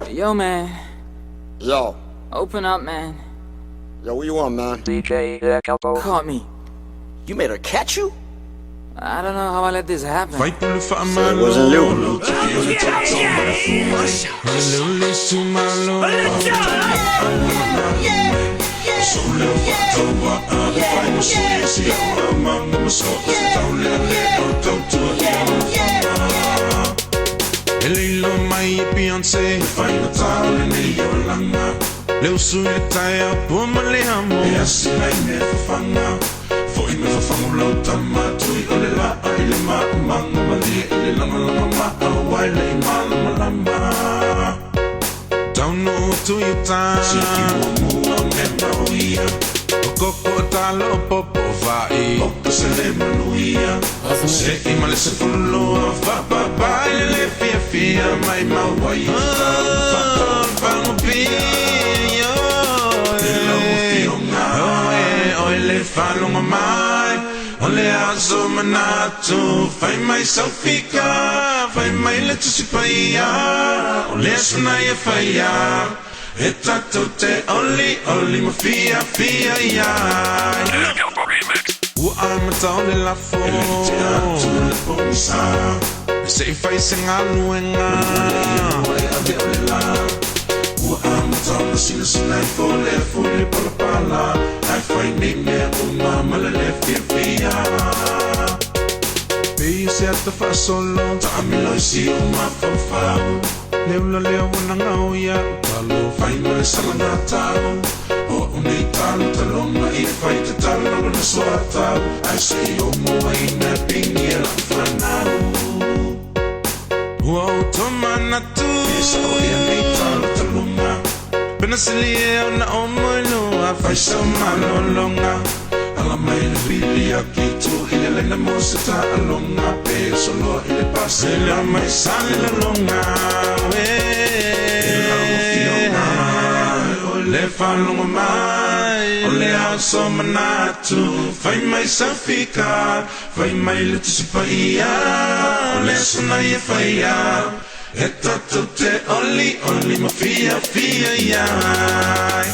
Yo, man. Yo. Open up, man. Yo, what you want, man? DJ Capo. Caught me. You made her catch you? I don't know how I let this happen. So it wasn't you. Elilo mai Beyonce, fai na tau le nei o langa. Leo sui le tai a pua male hamo. E asi nai me fafanga, fo i me fafangu lau tama tui o le la a i le maa manga malia i le langa langa maa wai le i maa lama lama. Tauno tu i tai, siki mua mua me mauia. O koko talo o popo vai, opa se le manuia. Se i male se fuloa, fa pa pa i le fia fia mai mawai. Whangu pia, te lau fionga. Oe le whanunga mai, o le aso manatu. Whai mai saufika, whai mai le tusipaia. O le asuna ia whaia. E tatou te oli, oli ma fia, fia iai. Ua ai matau le lafo, e le te atu le ponisa. E se i fai se ngā luenga, ua e ave o le la. Ua ai matau na sina sina i fole pala pala. Ai fai nei mea uma mala le fia fia. Pei se ata wha solo, ta amilo i si uma whawhau. Leula leo wana ngau ia utalo, whai mai salanga tau. O unei talu talonga i whai te talo na soa tau. Ai se i o moa i na pingi e la whanau. Ua o tomana tu, e sa o ia nei talu talonga. Pena sili e au na o moilua, whai sa malolonga. Ala mai le bili a kitu, i le leina mo se ta alonga. Pe solo i le pase, la mai sale la longa. Le whanunga mai, o le aso manatu. Whai mai sawhika, whai mai le tusipaia. O le asuna ia whaia, e tatou te oli, oli ma fia, fia iai.